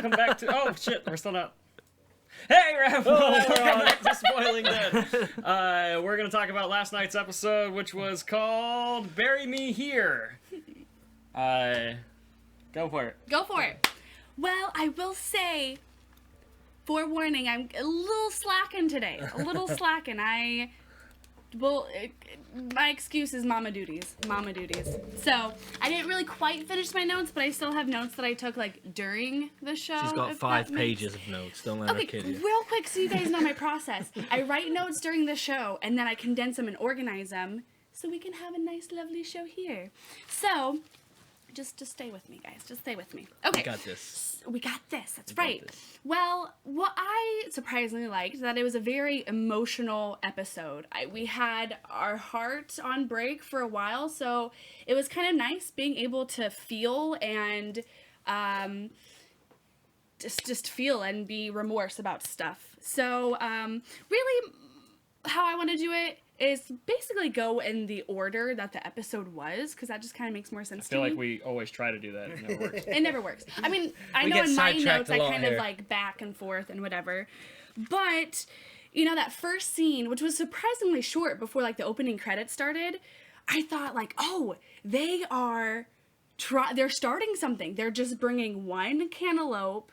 welcome back to... Oh, shit, we're still not... Hey, Raph! Welcome back to Spoiling Dead. We're going to talk about last night's episode, which was called Bury Me Here. Go for it. Go for it. Well, I will say, forewarning, I'm a little slacking today. My excuse is mama duties. So, I didn't really quite finish my notes, but I still have notes that I took, like, during the show. She's got 5 pages of notes. Don't let her kid you. Real quick so you guys know my process. I write notes during the show, and then I condense them and organize them so we can have a nice, lovely show here. So, just stay with me, guys. Just stay with me. Okay. We got this. That's right. Well, what I surprisingly liked, that it was a very emotional episode. We had our heart on break for a while, so it was kind of nice being able to feel and just feel and be remorse about stuff. So really, how I want to do it is basically go in the order that the episode was, because that just kind of makes more sense to me. I feel like we always try to do that. It never works. It never works. I mean, I know in my notes I kind of like back and forth and whatever. But, you know, that first scene, which was surprisingly short before like the opening credits started, I thought like, oh, they're starting something. They're just bringing one cantaloupe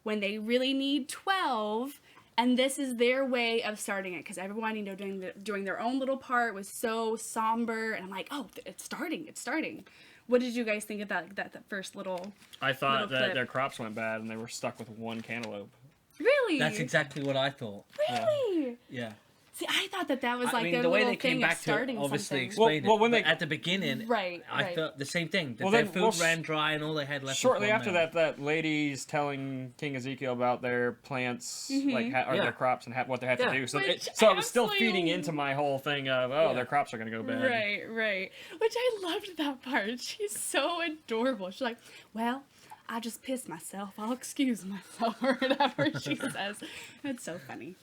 when they really need 12. And this is their way of starting it, because everyone, you know, doing their own little part was so somber, and I'm like, oh, it's starting. What did you guys think of that first little? I thought that their crops went bad and they were stuck with one cantaloupe. Really? That's exactly what I thought. Really? Yeah. See, I thought that was like their their the way little they came thing back of starting to obviously something. explain Well, when it. they At the beginning, right. I thought the same thing. Their food ran dry and all they had left. Shortly after that lady's telling King Ezekiel about their plants, their crops and what they have to do. So it was still feeding into my whole thing of their crops are gonna go bad. Right. Which I loved that part. She's so adorable. She's like, well, I just pissed myself. I'll excuse myself or whatever she says. It's so funny.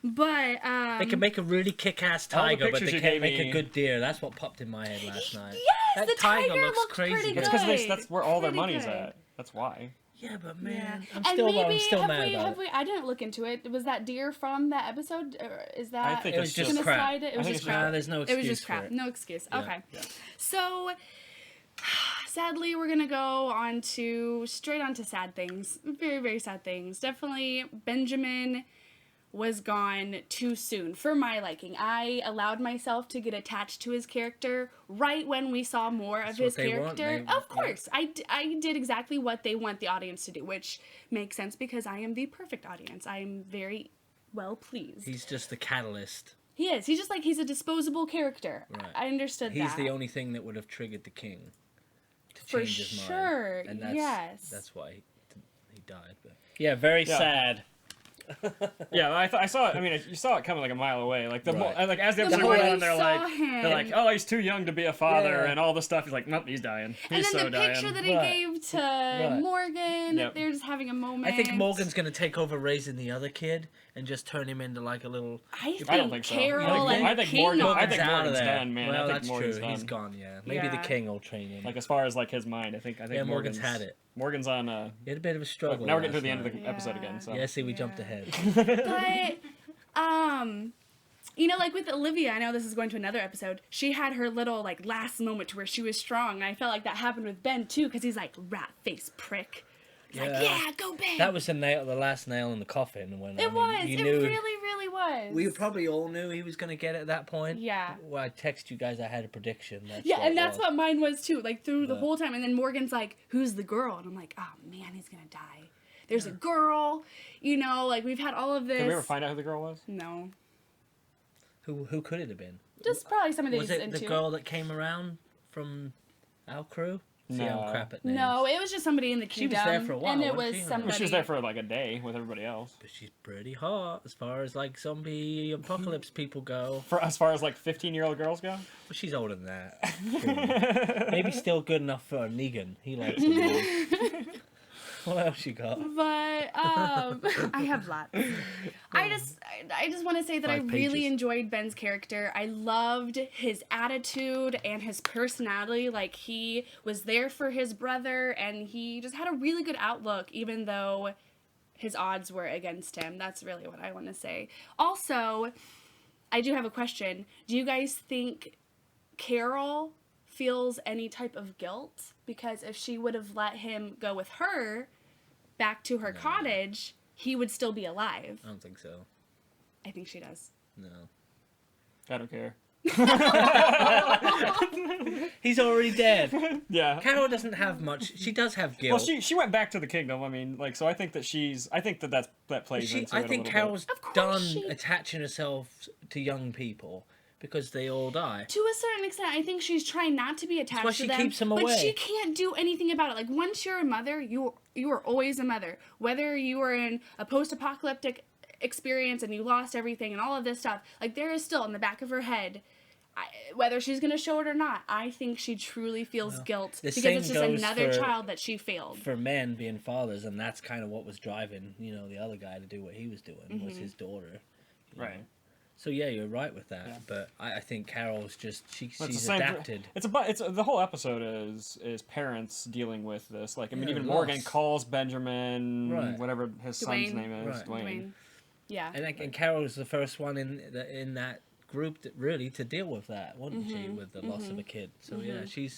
But they can make a really kick-ass tiger, but they can't make a good deer. That's what popped in my head last night. Yes, that the tiger looks crazy. pretty good. It's because that's where all their money's good. at. That's why. Yeah, but man, Yeah. I'm still mad about it. I didn't look into it. Was that deer from that episode? Or is that? I think it was just crap. It was just crap. There's no excuse. It was just crap. No excuse. Yeah. Okay. Yeah. So, sadly, we're gonna go straight on to sad things. Very, very sad things. Definitely, Benjamin was gone too soon for my liking. I allowed myself to get attached to his character right when we saw more of his character. Of course, I did exactly what they want the audience to do, which makes sense because I am the perfect audience. I am very well pleased. He's just the catalyst. He is. He's a disposable character. Right. I understood that. He's the only thing that would have triggered the king to change his mind. For sure. And that's why he died. But. Yeah, very sad. Yeah, I saw it. I mean, you saw it coming like a mile away. Like as the episode went on, they're like, oh, he's too young to be a father, and all this stuff. He's like, nope, he's dying. He's and then the picture that he gave to Morgan, they're just having a moment. I think Morgan's gonna take over raising the other kid and just turn him into like a little. I don't think so. Carol I think Morgan's done, man. Well, that's true. He's gone. Yeah, maybe the king will train him. Like as far as like his mind, I think Morgan's had it. Morgan's on. He had a bit of a struggle. Now we're getting to the end of the episode again. So. Yeah, see, we jumped ahead. But, you know, like with Olivia, I know this is going to another episode. She had her little like last moment to where she was strong, and I felt like that happened with Ben too, because he's like rat face prick. He's like, yeah, go Ben. That was the last nail in the coffin. When it really was. We probably all knew he was going to get it at that point. Yeah. Well, I text you guys. I had a prediction. That's what mine was too. Like through the whole time, and then Morgan's like, "Who's the girl?" And I'm like, "Oh man, he's gonna die." There's a girl, you know. Like we've had all of this. Did we ever find out who the girl was? No. Who could it have been? Just probably somebody was he's it into. The girl that came around from our crew? See, I'm crap at names. No, it was just somebody in the kingdom. She was there for a while. And it was somebody. She was there for like a day with everybody else. But she's pretty hot as far as like zombie apocalypse people go. As far as like 15-year-old girls go? Well, she's older than that. Maybe still good enough for Negan. He likes it. What else you got? But I have lots. I just want to say that I really enjoyed Ben's character. I loved his attitude and his personality. Like, he was there for his brother, and he just had a really good outlook, even though his odds were against him. That's really what I want to say. Also, I do have a question. Do you guys think Carol feels any type of guilt? Because if she would have let him go with her back to her cottage, he would still be alive. I don't think so. I think she does. No. I don't care. He's already dead. Yeah. Carol doesn't have much. She does have guilt. Well, she went back to the kingdom. I mean, like, so I think that that plays into it I think a Carol's done attaching herself to young people because they all die. To a certain extent, I think she's trying not to be attached to them. That's why she keeps them away. But she can't do anything about it. Like, once you're a mother, you are always a mother. Whether you are in a post-apocalyptic experience and you lost everything and all of this stuff, like, there is still in the back of her head, whether she's going to show it or not, I think she truly feels guilt because it's just another child that she failed. For men being fathers, and that's kind of what was driving, the other guy to do what he was doing, was his daughter. Right. Know? So yeah, you're right with that. Yeah. But I think Carol's just she's adapted. It's the whole episode is parents dealing with this. Like, I mean, even Morgan calls Benjamin, whatever his son's name is, Dwayne. Yeah. And Carol was the first one in that group to deal with that, wasn't she, with the loss of a kid. So yeah, she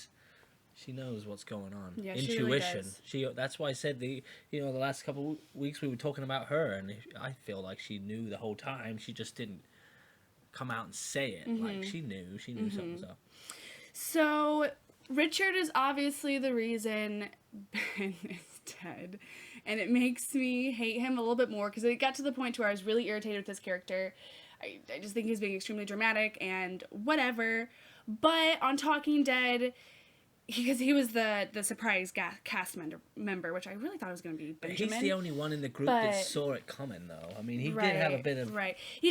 knows what's going on. Yeah, intuition. She really does. That's why I said the last couple of weeks we were talking about her, and I feel like she knew the whole time. She just didn't come out and say it. Like, she knew something was up. So Richard is obviously the reason Ben is dead, and it makes me hate him a little bit more because it got to the point where I was really irritated with this character. I just think he's being extremely dramatic and whatever. But on Talking Dead, because he was the surprise cast member, which I really thought was going to be Benjamin. He's the only one in the group that saw it coming, though. I mean, he did have a bit of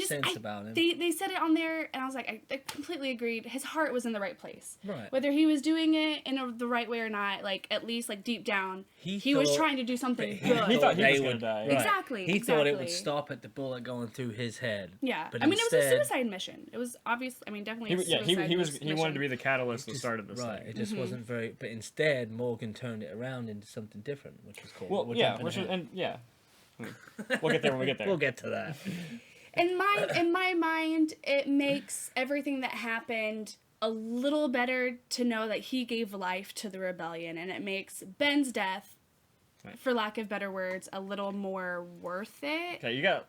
sense about him. They said it on there, and I was like, I completely agreed. His heart was in the right place. Right. Whether he was doing it in the right way or not, like, at least, like, deep down, he was trying to do something good. He thought he was going to die. Right. Exactly. He thought it would stop at the bullet going through his head. Yeah. But I mean, instead, it was a suicide mission. It was obvious. I mean, definitely a suicide mission. He wanted to be the catalyst that started this thing. It just wasn't very... But instead, Morgan turned it around into something different, which was cool. Well, we'll get there when we get there. We'll get to that. In my mind, it makes everything that happened a little better to know that he gave life to the rebellion, and it makes Ben's death, for lack of better words, a little more worth it. Okay, you got...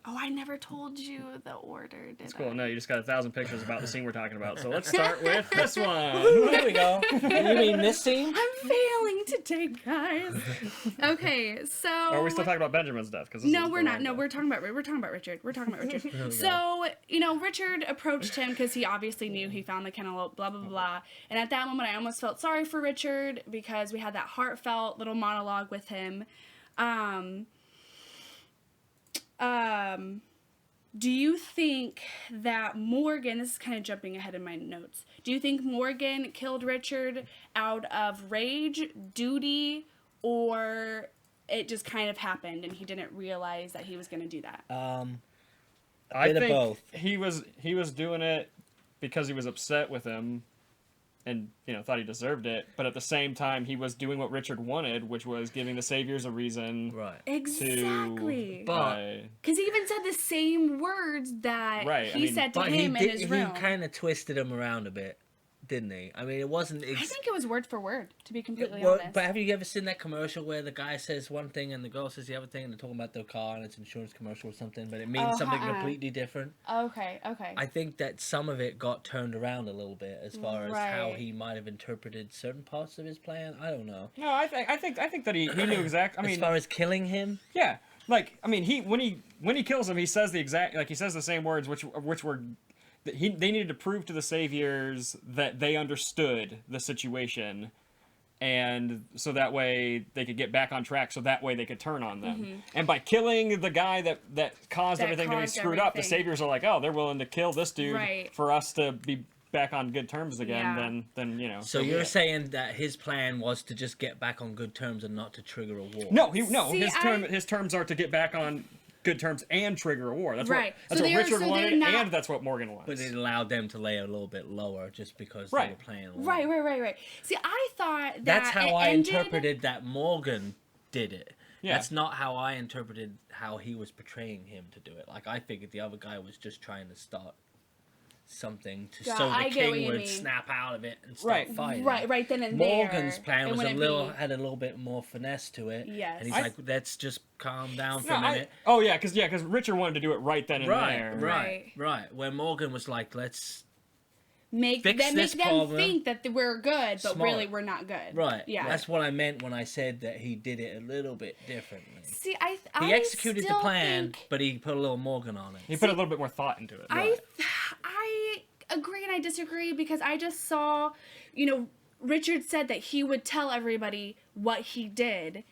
Oh, I never told you the order, did I? That's cool. No, you just got 1,000 pictures about the scene we're talking about. So let's start with this one. There we go. You mean this scene? I'm failing today, guys. Okay, so... Or are we still talking about Benjamin's death? No, we're not. No, we're talking about Richard. So, Richard approached him because he obviously knew he found the cantaloupe, blah, blah, blah. And at that moment, I almost felt sorry for Richard because we had that heartfelt little monologue with him. Do you think that Morgan, this is kind of jumping ahead in my notes, do you think Morgan killed Richard out of rage, duty, or it just kind of happened and he didn't realize that he was going to do that? I think both. He was doing it because he was upset with him and, thought he deserved it. But at the same time, he was doing what Richard wanted, which was giving the Saviors a reason. Right. Exactly. But... Because he even said the same words that he said to him in his room. He kind of twisted him around a bit, didn't he? I mean, it wasn't... I think it was word for word, to be completely honest. But have you ever seen that commercial where the guy says one thing and the girl says the other thing and they're talking about their car and it's an insurance commercial or something, but it means something completely different? Okay. I think that some of it got turned around a little bit as far as how he might have interpreted certain parts of his plan. I don't know. No, I think that he knew exactly... I mean, as far as killing him? Yeah. Like, I mean, when he kills him, he says he says the same words, which were... They needed to prove to the Saviors that they understood the situation, and so that way they could get back on track, so that way they could turn on them. And by killing the guy that caused everything to be screwed up, the Saviors are like, oh, they're willing to kill this dude for us to be back on good terms again, then you know. So you're saying that his plan was to just get back on good terms and not to trigger a war? No, his terms are to get back on good terms and trigger a war. That's right. What Richard wanted, and that's what Morgan wants. But it allowed them to lay a little bit lower just because they were playing along. Right. See, I thought that's how I interpreted that Morgan did it. Yeah. That's not how I interpreted how he was portraying him to do it. Like, I figured the other guy was just trying to start something so the king would snap out of it and start fighting. Right then and Morgan's plan was had a little bit more finesse to it. Yes. And he's like, let's just calm down for a minute. Because Richard wanted to do it right then and there. Right. Where Morgan was like, let's make them think that we're good, but really we're not good. Right. Yeah. That's what I meant when I said that he did it a little bit differently. See, he executed the plan, but he put a little Morgan on it. He put a little bit more thought into it. I agree and I disagree because I just saw, Richard said that he would tell everybody what he did,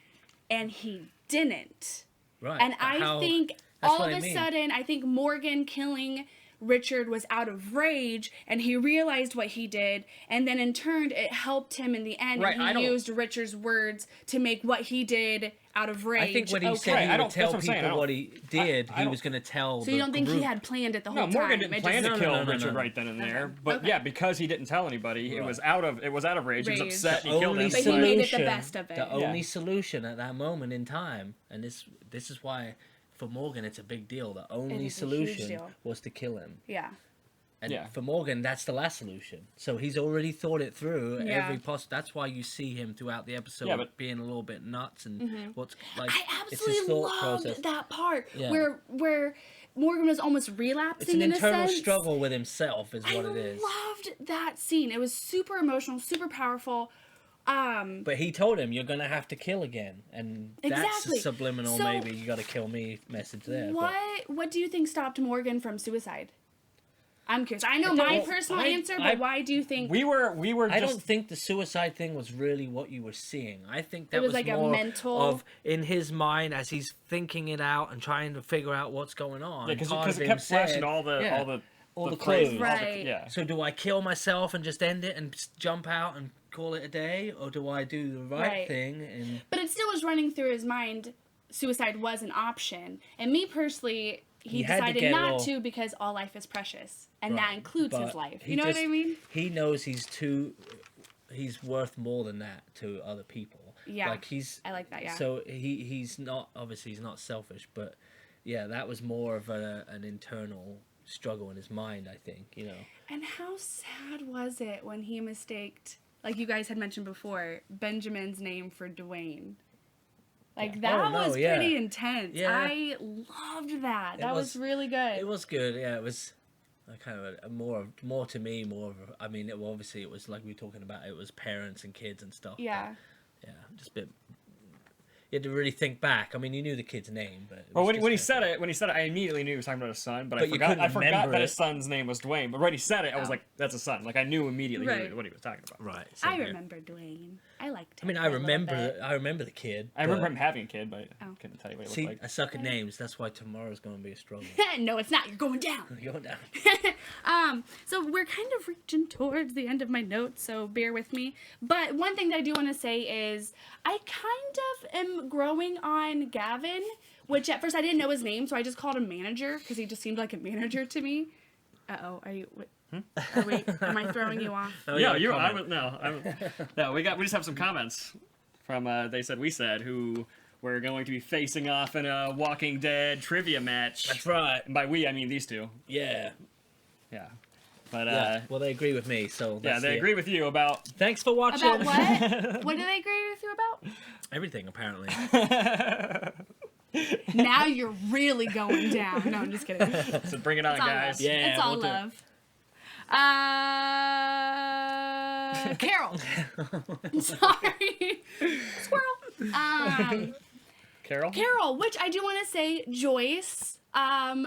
and he didn't. Right. And I think all of a sudden, I think Morgan killing Richard was out of rage, and he realized what he did, and then in turn it helped him in the end, and he used Richard's words to make what he did out of rage. I think what he said he would tell people what he did, he was going to tell. So you don't think he had planned it the whole time? No, Morgan didn't plan to kill Richard right then and there, but because he didn't tell anybody, it was out of rage. He was upset. He killed him. But he made it the best of it. The only solution at that moment in time, and this is why. For Morgan, it's a big deal. The only solution was to kill him. Yeah. And for Morgan, that's the last solution. So he's already thought it through. That's why you see him throughout the episode being a little bit nuts and what's like. I absolutely loved that part where Morgan was almost relapsing. It's an internal struggle with himself, is what it is. I loved that scene. It was super emotional, super powerful. But he told him, you're gonna have to kill again, and that's a subliminal maybe you gotta kill me message there. What do you think stopped Morgan from suicide? I'm curious. I know my personal answer, but why do you think we were I don't think the suicide thing was really what you were seeing. I think that was like more a mental of in his mind as he's thinking it out and trying to figure out what's going on. Because it kept flashing all the clues. Right. So do I kill myself and just end it and jump out and call it a day, or do I do the right thing? But it still was running through his mind. Suicide was an option, and me personally, he decided not to because all life is precious, and that includes his life. You know what I mean? He knows he's worth more than that to other people. Yeah, I like that. Yeah. So he's not selfish, but that was more of an internal struggle in his mind, I think. And how sad was it when he mistaked, like you guys had mentioned before, Benjamin's name for Dwayne? Like, that was pretty intense. Yeah. I loved that. That was really good. It was good, yeah. It was kind of a more to me, I mean, obviously it was like we were talking about, it was parents and kids and stuff. Yeah. But, just a bit... You had to really think back. I mean, you knew the kid's name, but when he said it, I immediately knew he was talking about his son. But I forgot that his son's name was Dwayne. But when he said it, I was like, "That's a son." Like I knew immediately what he was talking about. Right. I remember Dwayne. I liked him. I mean, I remember the kid. I remember him having a kid, but I couldn't tell you what he looked like. I suck at names. That's why tomorrow's going to be a struggle. No, it's not. You're going down. You're going down. So we're kind of reaching towards the end of my notes, so bear with me. But one thing that I do want to say is I kind of am growing on Gavin, which at first I didn't know his name, so I just called him Manager because he just seemed like a manager to me. Uh-oh, are you... Wait, am I throwing you off? No, we just have some comments from They Said We Said, who were going to be facing off in a Walking Dead trivia match. That's right. And by we, I mean these two. Yeah. But well, they agree with me, so they agree with you about. Thanks for watching. About what? What do they agree with you about? Everything, apparently. Now you're really going down. No, I'm just kidding. So bring it on, guys. Yeah, it's all love. Carol. Sorry. Squirrel. Carol, which I do want to say, Joyce.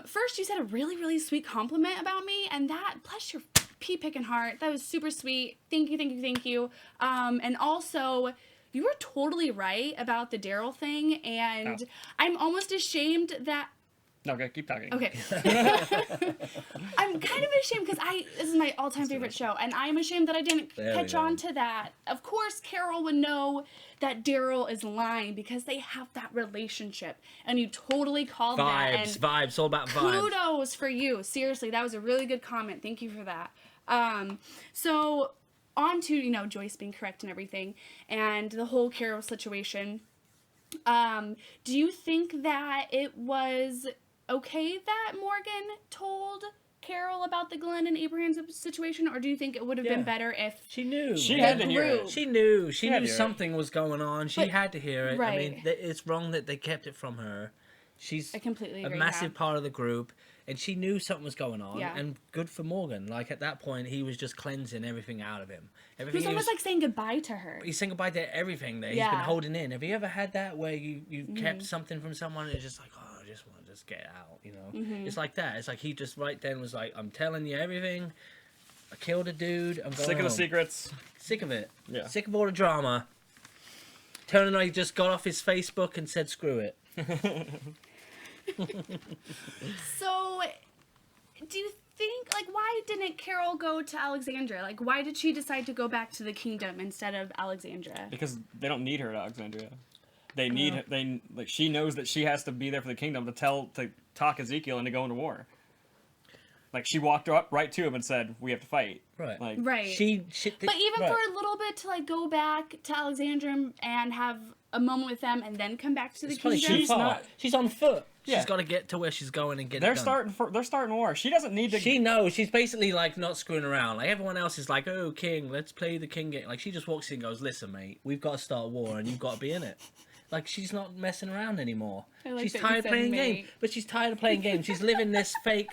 First you said a really, really sweet compliment about me, and that, bless your pea-picking heart, that was super sweet. Thank you. And also, you were totally right about the Daryl thing, and I'm almost ashamed that No, okay, keep talking. Okay. I'm kind of ashamed because this is my all-time favorite show, and I'm ashamed that I didn't catch on to that. Of course, Carol would know that Daryl is lying because they have that relationship, and you totally called that. And Vibes, all about vibes. Kudos for you. Seriously, that was a really good comment. Thank you for that. So on to, Joyce being correct and everything, and the whole Carol situation. Do you think that it was okay that Morgan told Carol about the Glenn and Abraham situation, or do you think it would have been better if she knew? She had to hear it. She knew something was going on. She had to hear it. Right. I mean, it's wrong that they kept it from her. She's I completely agree, a massive part of the group, and she knew something was going on. Yeah. And good for Morgan. Like, at that point, he was just cleansing everything out of him. He was almost like saying goodbye to her. He's saying goodbye to everything that he's been holding in. Have you ever had that where you kept something from someone and it's just like, oh, I just want to just get it out, It's like that. It's like he just right then was like, I'm telling you everything. I killed a dude. I'm going Sick of the home. secrets. Sick of it. Yeah. Sick of all the drama. Turner and I just got off his Facebook and said, screw it. So, do you think, why didn't Carol go to Alexandria? Why did she decide to go back to the kingdom instead of Alexandria? Because they don't need her at Alexandria. They need she knows that she has to be there for the kingdom to talk Ezekiel into going to war. She walked up right to him and said, "We have to fight." Right. Right. But even for a little bit to go back to Alexandria and have a moment with them and then come back to the kingdom. She's on foot. Yeah. She's got to get to where she's going and get They're it done. They're starting war. She doesn't need to. She knows. She's basically not screwing around. Everyone else is like, "Oh, king, let's play the king game." She just walks in and goes, "Listen, mate, we've got to start a war and you've got to be in it." She's not messing around anymore. She's tired of playing games. But she's tired of playing games. She's living this fake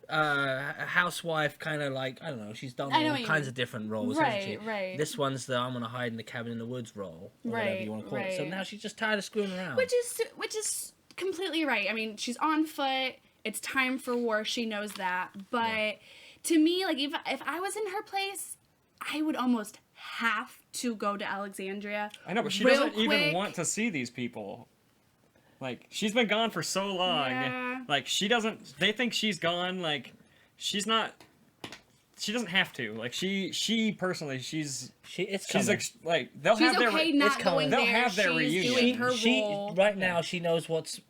housewife kind of I don't know. She's done all kinds of different roles, hasn't she? Right. This one's the I'm gonna hide in the cabin in the woods role, or whatever you want to call it. So now she's just tired of screwing around. Which is completely right. I mean, she's on foot. It's time for war. She knows that. But to me, if I was in her place, I would almost have to go to Alexandria. I know, but she doesn't even want to see these people. She's been gone for so long. Yeah. She doesn't. They think she's gone. She's not. She doesn't have to. She personally, it's coming. They'll she's have their. Okay not going they'll there. have their reunion. Doing her role. Right now, she knows what's.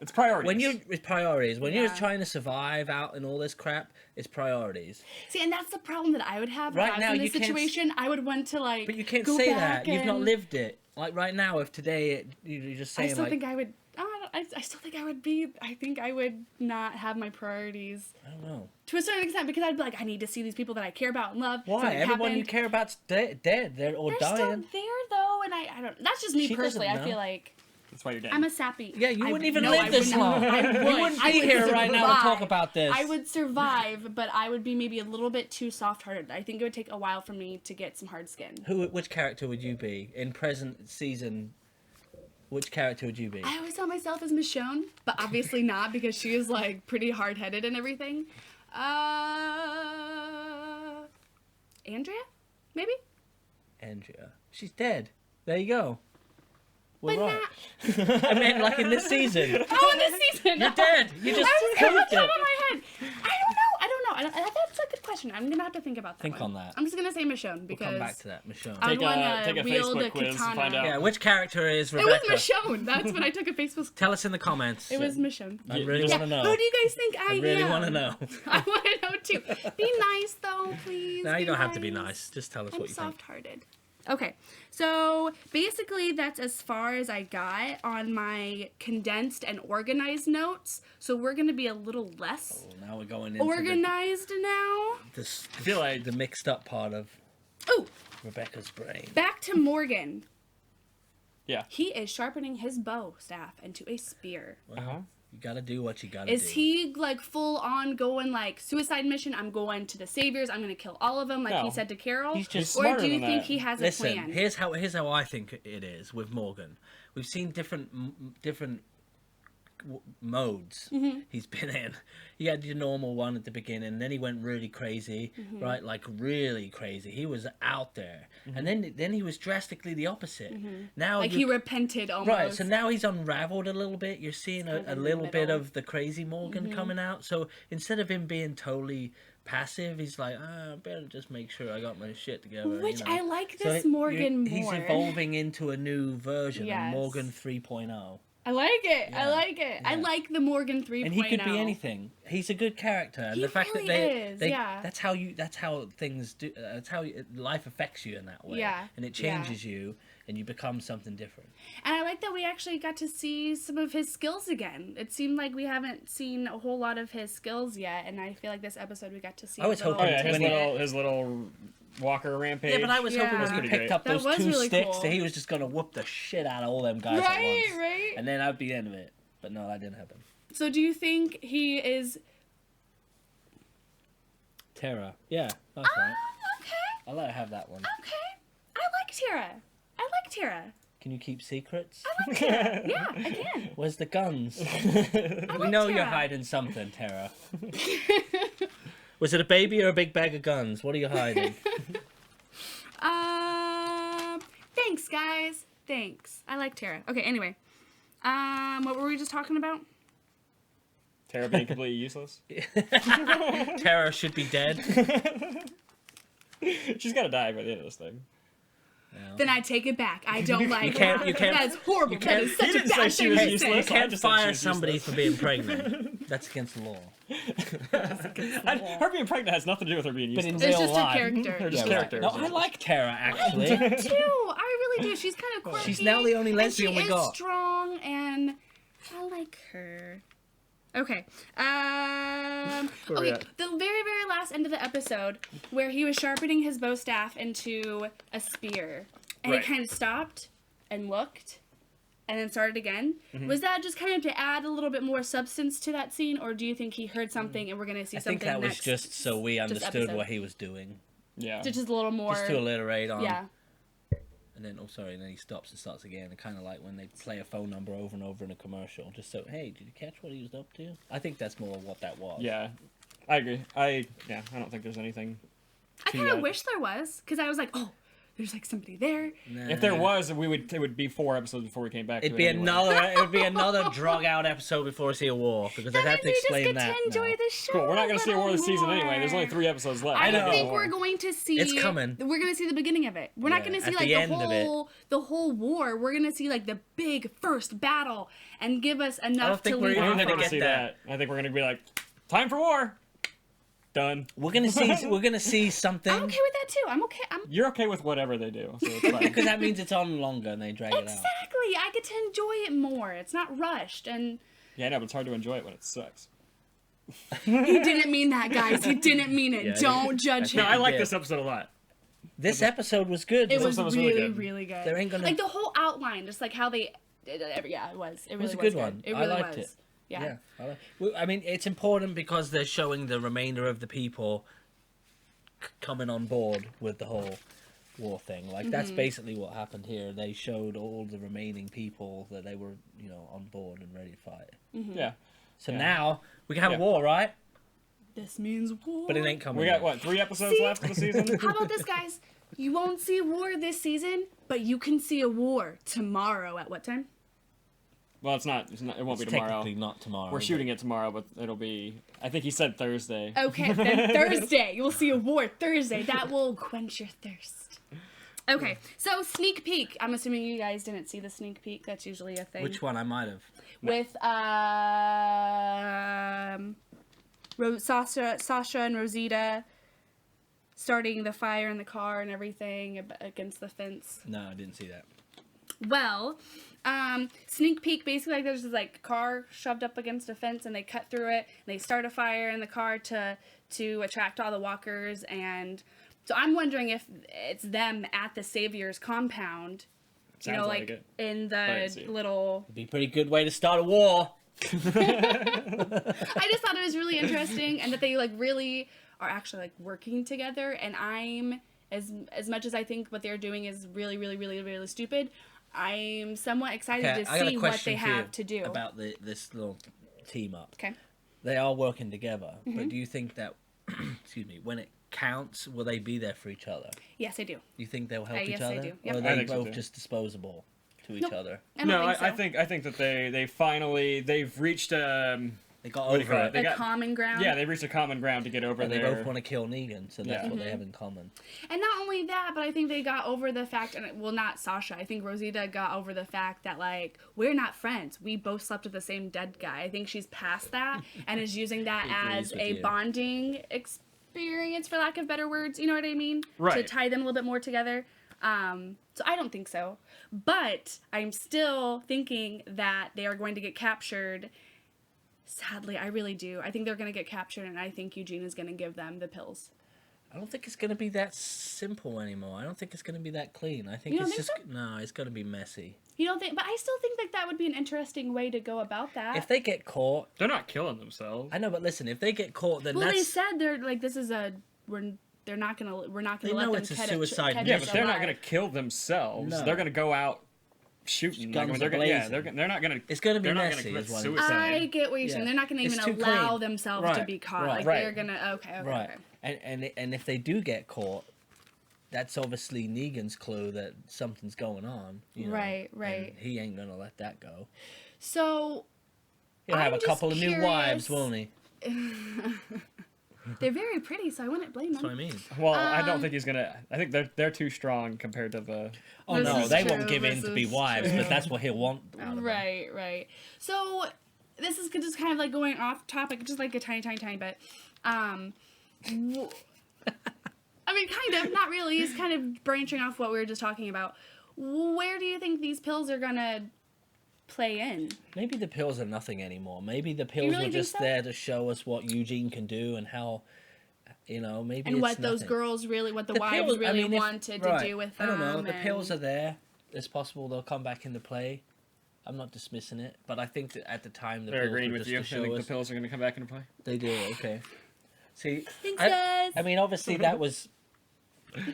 It's priorities. It's priorities. When you're trying to survive out in all this crap, it's priorities. See, and that's the problem that I would have. Right if I now, was in this situation, I would want to But you can't say that. You've not lived it. Right now, if today you're just saying I still think I would. I still think I would be. I think I would not have my priorities. I don't know. To a certain extent, because I'd be I need to see these people that I care about and love. Why? Everyone you care about's dead. They're dying. Still there though, and I don't. That's just me personally. I feel like. That's why you're dead. I'm a sappy. Yeah, you wouldn't even live this long. You wouldn't be here right now to talk about this. I would survive, but I would be maybe a little bit too soft-hearted. I think it would take a while for me to get some hard skin. Which character would you be in present season? Which character would you be? I always saw myself as Michonne, but obviously not because she is pretty hard-headed and everything. Andrea? Maybe? Andrea. She's dead. There you go. We're but right. not... I mean, in this season. Oh, in this season! You're dead! You just proved it! On my head. I don't know. That's a good question. I'm gonna have to think about that. Think on that. I'm just gonna say Michonne because we'll come back to that, Michonne. I want take to a wield Facebook a quiz katana. and find out. Yeah, which character is Rebekah? It was Michonne. That's when I took a Facebook. Tell us in the comments. It was Michonne. I really want to know. Who do you guys think I am? I really want to know. I want to know too. Be nice though, please. No, you don't have to be nice. Just tell us what you think. I'm soft-hearted. Okay, so basically that's as far as I got on my condensed and organized notes. So we're going to be a little less now we're going into organized now. I feel like the mixed up part of Rebekah's brain. Back to Morgan. Yeah. He is sharpening his bow staff into a spear. Well, you gotta do what you gotta do. Is he full on going suicide mission? I'm going to the Saviors. I'm gonna kill all of them, he said to Carol. He's just or smarter do you than think that. he has Listen, a plan? here's how I think it is with Morgan. We've seen different modes he's been in. He had your normal one at the beginning, then he went really crazy, right? Like really crazy. He was out there, and then he was drastically the opposite. Now, like he repented almost. Right. So now he's unraveled a little bit. You're seeing a little bit of the crazy Morgan coming out. So instead of him being totally passive, he's like, I better just make sure I got my shit together. Which I like this Morgan more. He's evolving into a new version, Morgan 3.0. I like it. Yeah. I like it. Yeah. I like the Morgan 3.0. And he could be anything. He's a good character. And he the fact really that they is. that's how things do. That's how life affects you in that way. Yeah. And it changes you, and you become something different. And I like that we actually got to see some of his skills again. It seemed like we haven't seen a whole lot of his skills yet, and I feel like this episode we got to see. I was hoping his little Walker rampage. Yeah, but I was hoping when he picked up those two really sticks cool. that he was just gonna whoop the shit out of all them guys at once. Right. And then that'd be the end of it. But no, that didn't happen. So do you think he is Tara? Yeah, that's right. Okay. I'll let her have that one. Okay. I like Tara. Can you keep secrets? I like Tara. Yeah, I can. Where's the guns? We know you're hiding something, Tara. Was it a baby or a big bag of guns? What are you hiding? Thanks, guys. Thanks. I like Tara. Okay, anyway. What were we just talking about? Tara being completely useless. Tara should be dead. She's got to die by the end of this thing. No. Then I take it back. I don't like that. You can't. That is horrible. That is such a bad thing to say. You can't fire somebody for being pregnant. That's against the law. Her being pregnant has nothing to do with her being useless. But it's just a character. They're just characters. No, I like Tara, actually. I do too. I really do. She's kind of quirky. She's now the only lesbian we got. She is strong, and I like her. Okay. Okay. The very, very last end of the episode, where he was sharpening his bow staff into a spear, and it kind of stopped and looked, and then started again. Was that just kind of to add a little bit more substance to that scene, or do you think he heard something and we're going to see something next? I think that was just so we understood what he was doing. Yeah. Just a little more. Just to alliterate on. Yeah. And then, and then he stops and starts again. And kind of like when they play a phone number over and over in a commercial. Just so, hey, did you catch what he was up to? I think that's more what that was. Yeah, I agree. I don't think there's anything. I kind of wish there was, because I was like, oh, there's like somebody there. Nah. If there was, it would be 4 episodes before we came back. It would be another drug out episode before we see a war, because I'd have to explain that. To enjoy the show. Cool. We're not going to see a war this season anyway. There's only 3 episodes left. I think we're going to see. It's coming. We're going to see the beginning of it. We're not going to see like the whole war. We're going to see like the big first battle and give us enough to lead off. I don't think we're going to see that. I think we're going to be like, time for war. Done. We're gonna see something. I'm okay with that too. I'm okay. You're okay with whatever they do, so it's fine. Because that means it's on longer and they drag it out. Exactly. I get to enjoy it more. It's not rushed and. Yeah, I know, but it's hard to enjoy it when it sucks. He didn't mean that, guys. He didn't mean it. Don't judge him. No, I like this episode a lot. This episode was good. It was really good. There ain't gonna like the whole outline, just like how they. Yeah, it was. It was a good one. It really I liked was. it. Yeah. I mean, it's important because they're showing the remainder of the people coming on board with the whole war thing. Like, that's basically what happened here. They showed all the remaining people that they were, on board and ready to fight. Yeah. So now we can have a war, right? This means war. But it ain't coming. We got, 3 episodes left of the season? How about this, guys? You won't see a war this season, but you can see a war tomorrow. At what time? Well, it won't be tomorrow. Technically not tomorrow. We're shooting it tomorrow, but it'll be, I think he said Thursday. Okay, then Thursday. You will see a war Thursday. That will quench your thirst. Okay, so sneak peek. I'm assuming you guys didn't see the sneak peek. That's usually a thing. Which one? I might have. With Sasha and Rosita starting the fire in the car and everything against the fence. No, I didn't see that. Well, sneak peek, basically, like, there's this, like, car shoved up against a fence, and they cut through it, and they start a fire in the car to attract all the walkers, and so I'm wondering if it's them at the Savior's compound, Sounds like it. In the little... It'd be a pretty good way to start a war. I just thought it was really interesting, and that they, like, really are actually, like, working together, and I'm, as much as I think what they're doing is really, really, really, really stupid, I'm somewhat excited to see what they have to do about this little team up. Okay. They are working together, but do you think that, excuse me, when it counts, will they be there for each other? Yes, I do. You think they'll help each yes, other? I do. Yep. Or are they both just disposable to each other? I think that they finally they've reached they got over it. A common ground. Yeah, they've reached a common ground to get over and there. They both want to kill Negan, so that's what they have in common. And not only that, but I think they got over the fact, not Sasha. I think Rosita got over the fact that, like, we're not friends. We both slept with the same dead guy. I think she's past that and is using that as a bonding experience, for lack of better words. You know what I mean? Right. To tie them a little bit more together. So I don't think so. But I'm still thinking that they are going to get captured. Sadly, I really do. I think they're going to get captured, and I think Eugene is going to give them the pills. I don't think it's going to be that simple anymore. I don't think it's going to be that clean. I think no, it's going to be messy. You don't think? But I still think that would be an interesting way to go about that. If they get caught, they're not killing themselves. I know, but listen, if they get caught, then they said they're like, this is we're not gonna let them it's a suicide Yeah, but they're not gonna kill themselves. No. They're gonna go out shooting. Guns they're not gonna. It's gonna be messy. I get what you're saying. They're not gonna even allow themselves to be caught. Right. Like they're gonna okay. And if they do get caught, that's obviously Negan's clue that something's going on. You know, right. And he ain't gonna let that go. So he'll have a couple of new wives, won't he? They're very pretty, so I wouldn't blame them. That's what I mean. Well, I don't think he's gonna. I think they're too strong compared to the. Oh no, they won't give in to be wives, but that's what he'll want. Right. So this is just kind of like going off topic, just like a tiny bit. I mean, kind of, not really. It's kind of branching off what we were just talking about. Where do you think these pills are gonna play in? Maybe the pills are nothing anymore. Maybe the pills were just there to show us what Eugene can do and how, maybe and what those girls really, what the wives pills, really wanted to do with them. I don't know. The pills are there. It's possible they'll come back into play. I'm not dismissing it, but I think that at the time they're agreeing with you. I think the pills are going to come back into play. They do. Okay. See, thanks, guys. I mean, obviously that was.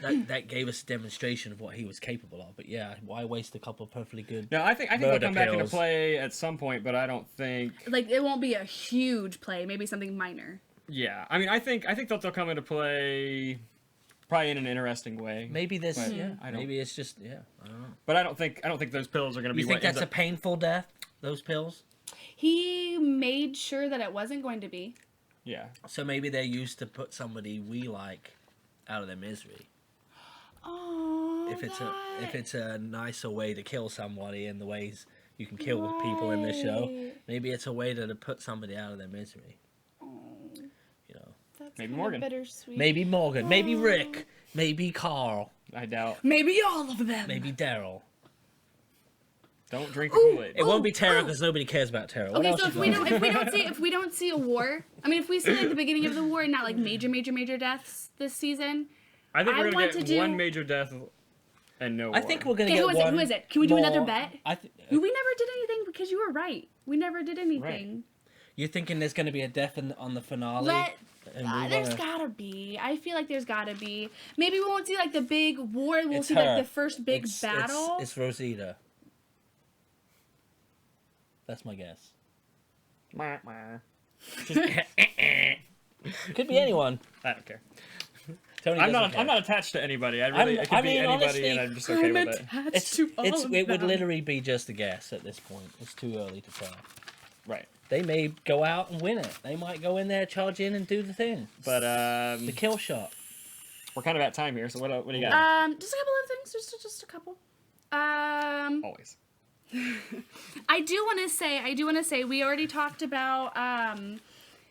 That gave us a demonstration of what he was capable of. But yeah, why waste a couple of perfectly good? No, I think they'll come back into play at some point, but I don't think it won't be a huge play. Maybe something minor. Yeah, I mean, I think they'll come into play, probably in an interesting way. Maybe this. Maybe it's just I don't know. But I don't think those pills are going to be. You think that's a painful death? Those pills? He made sure that it wasn't going to be. Yeah. So maybe they're used to put somebody we like out of their misery. Oh, if it's a nicer way to kill somebody in the ways you can kill people in this show, maybe it's a way to put somebody out of their misery. That's maybe Morgan. Bittersweet. Maybe Morgan. Maybe Rick. Maybe Carl. I doubt. Maybe all of them. Maybe Daryl. Don't drink the Kool-Aid. It won't be Tara because nobody cares about Tara. Okay, so if we don't see a war, I mean, if we see like the beginning of the war and not like major deaths this season, I think we're gonna get one major death and no war. I think we're gonna get one. Who is it? Can we do another bet? We never did anything because you were right. We never did anything. Right. You're thinking there's gonna be a death on the finale? There's gotta be. I feel like there's gotta be. Maybe we won't see like the big war. We'll see like the first big battle. It's Rosita. That's my guess. Could be anyone. I don't care. Tony I'm not attached to anybody. It could be anybody, honestly, and I'm just okay with it. It would literally be just a guess at this point. It's too early to tell. Right. They may go out and win it. They might go in there, charge in, and do the thing. But the kill shot. We're kind of at time here. So what do you got? Just a couple of things. Just a couple. Always. I do want to say we already talked about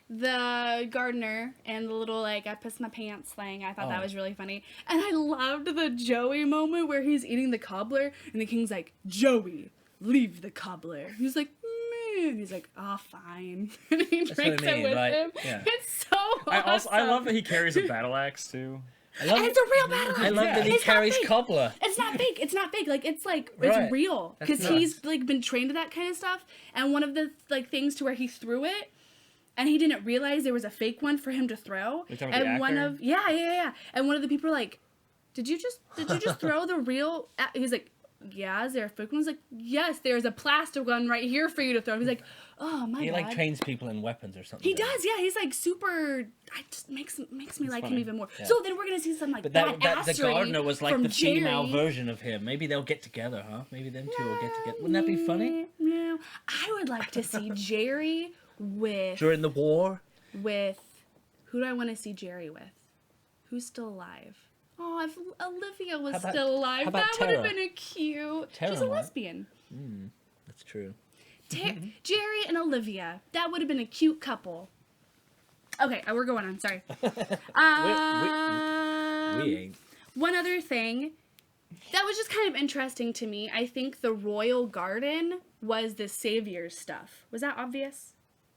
the gardener and the little like I pissed my pants thing. I thought that was really funny. And I loved the Joey moment where he's eating the cobbler and the king's like, "Joey, leave the cobbler." He's like, "Meh." He's like, "Oh, fine." And he drinks it with him. Yeah. It's so awesome. I love that he carries a battle axe too. It's a real battle axe. I love that he carries cobbler. It's not fake. Like it's real because he's like been trained to that kind of stuff. And one of the like things to where he threw it, and he didn't realize there was a fake one for him to throw. And one of And one of the people were like, "Did you just throw the real?" He's like, yeah, is there a foot gun? He's like, yes, there's a plastic gun right here for you to throw. He's like, oh, my He, God. like, trains people in weapons or something. He does, yeah. He's, like, super... It just makes me like him even more. Yeah. So then we're going to see some, like, But the gardener was, like, the Jerry. female version of him. Maybe they'll get together, huh? Maybe them two will get together. Wouldn't that be funny? No. I would like to see Jerry with... During the war? With... Who do I want to see Jerry with? Who's still alive? Oh, if Olivia was still alive, that would have been a cute... She's a lesbian. That's true. Jerry and Olivia. That would have been a cute couple. Okay, we're going on. Sorry. We ain't. One other thing that was just kind of interesting to me. I think the royal garden was the savior's stuff. Was that obvious?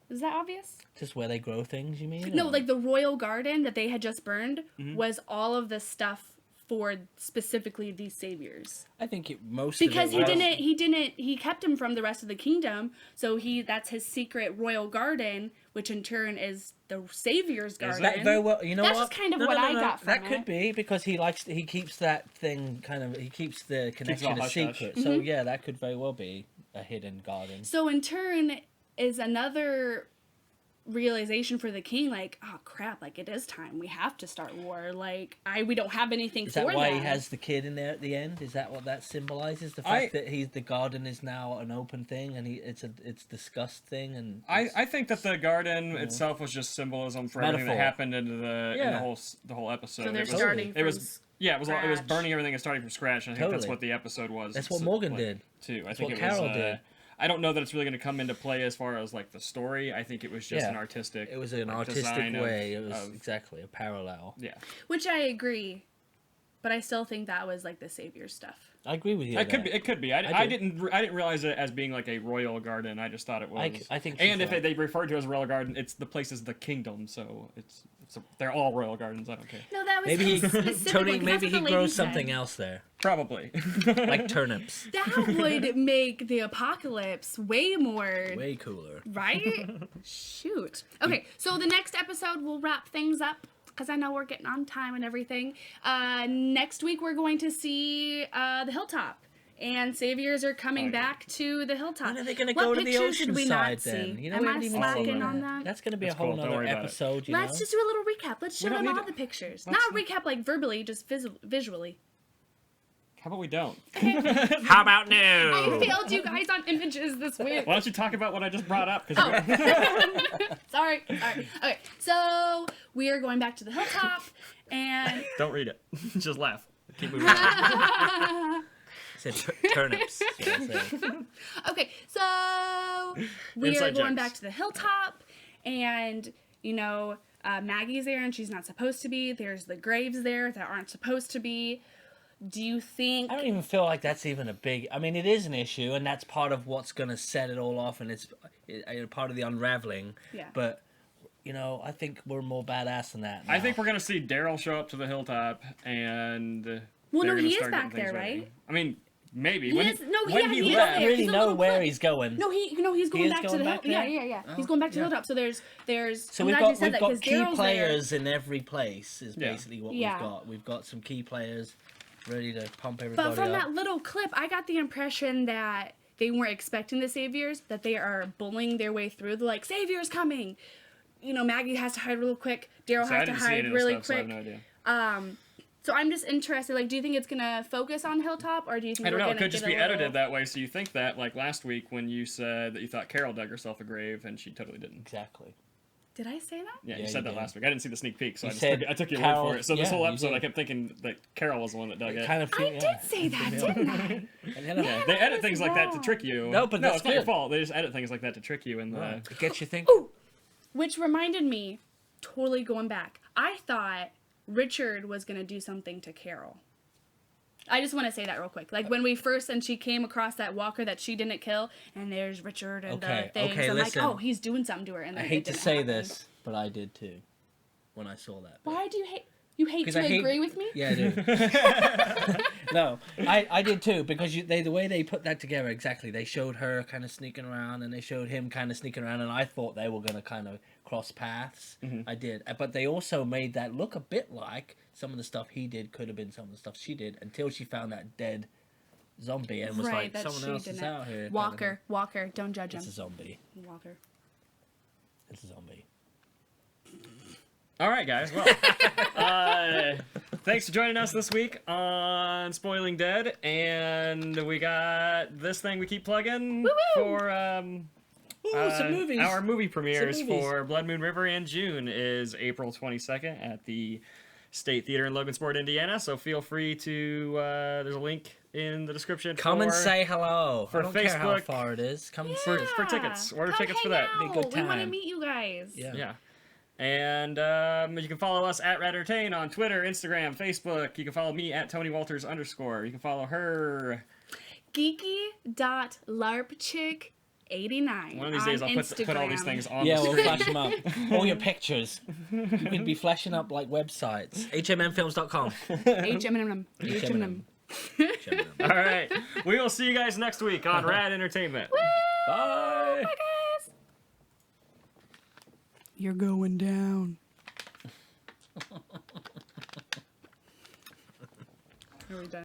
Is that obvious? Just where they grow things, you mean? No, like the royal garden that they had just burned was all of the stuff for specifically these saviors. I think most because of it he kept him from the rest of the kingdom, so that's his secret royal garden, which in turn is the savior's garden. That very well, you know that's what? just kind of what I got from that it. could be because he keeps that thing he keeps the connection a secret. So yeah, that could very well be a hidden garden. So in turn is another realization for the king, like, oh crap, like it is time, we have to start war, like we don't have anything for them. Is that why he has the kid in there at the end? Is that what that symbolizes? The fact that the garden is now an open thing and it's discussed thing, and I think that the garden itself was just symbolism for everything that happened in the whole episode. So they're starting from it was burning everything and starting from scratch, and I think that's what the episode was. That's what Morgan did too. I think Carol did. I don't know that it's really going to come into play as far as like the story. I think it was just an artistic. It was an artistic way. It was exactly a parallel. Yeah. Which I agree, but I still think that was like the savior stuff. I agree with you. It could be. I didn't realize it as being like a royal garden. I just thought it was. I think. And if they refer to it as a royal garden, it's the place is the kingdom, so they're all royal gardens. I don't care. No, that was maybe he grows something else there. Probably. Like turnips. That would make the apocalypse way cooler. Right? Shoot. Okay, so the next episode we'll wrap things up, because I know we're getting on time and everything. Next week we're going to see the hilltop. And saviors are coming back to the hilltop. When are they going to go to the ocean side then? You know, am I slacking on that? That's going to be a whole other episode. Let's just do a little recap. Let's show them all the pictures. Not recap like verbally, just visually. How about we don't? How about no? I failed you guys on images this week. Why don't you talk about what I just brought up? Sorry. Okay, so we are going back to the hilltop, and... Don't read it. Just laugh. Keep moving. Said turnips. Okay, so we are going back to the hilltop, and, you know, Maggie's there, and she's not supposed to be. There's the graves there that aren't supposed to be. Do you think... I don't even feel like that's even a big... I mean, it is an issue, and that's part of what's going to set it all off, and it's part of the unraveling. Yeah. But, you know, I think we're more badass than that now. I think we're going to see Daryl show up to the hilltop, and... Well, no, he is back there, right? I mean, maybe. He left, I don't really know where he's going. No, he's going back to the hilltop. Yeah. Oh, he's going back to the hilltop. So So we've got key players in every place. Is basically what we've got. We've got some key players ready to pump everybody up. But from that little clip, I got the impression that they weren't expecting the saviors. That they are bullying their way through. They're like, saviors coming. You know, Maggie has to hide real quick. Daryl has to hide really quick. So I have no idea. So I'm just interested, like, do you think it's going to focus on Hilltop, or do you think I don't know, it could just be edited that way, so you think that, like last week when you said that you thought Carol dug herself a grave, and she totally didn't. Exactly. Did I say that? Yeah, you said that last week. I didn't see the sneak peek, so I took your Carol, word for it. So this whole episode, I kept thinking that Carol was the one that dug it. I did say that, didn't I? They edit things like that to trick you. No, but it's not your fault. They just edit things like that to trick you. It gets you thinking. Ooh! Which reminded me, totally going back, I thought Richard was going to do something to Carol. I just want to say that real quick. Like, when we first, and she came across that walker that she didn't kill, and there's Richard and the things. I'm listen. like, oh, he's doing something to her. And I hate to say this, but I did too, when I saw that. Why do you hate? You hate to agree with me? Yeah, I do. No, I did too, because the way they put that together, exactly. They showed her kind of sneaking around, and they showed him kind of sneaking around, and I thought they were going to kind of cross paths. Mm-hmm. I did. But they also made that look a bit like some of the stuff he did could have been some of the stuff she did, until she found that dead zombie and was like, someone else is out here. Walker, don't judge him. It's a zombie. Walker. It's a zombie. All right, guys. Well, thanks for joining us this week on Spoiling Dead, and we got this thing we keep plugging for some movies. Our movie premieres for Blood Moon River in June is April 22nd at the State Theater in Logansport, Indiana. So feel free to. There's a link in the description. Come and say hello. For I don't Facebook, care how far it is. Come and see us. For tickets. Order tickets for that. Be a good time. We want to meet you guys. Yeah. And you can follow us at Rad Entertainment on Twitter, Instagram, Facebook. You can follow me at TonyWalters_. You can follow her. Geeky.larpchick89. One of these days I'll put all these things on the we'll screen. flash them up. All your pictures. You can be flashing up like websites. HMMfilms.com. HMM. All right. We will see you guys next week on Rad Entertainment. Bye. Bye, guys. You're going down. Are we done?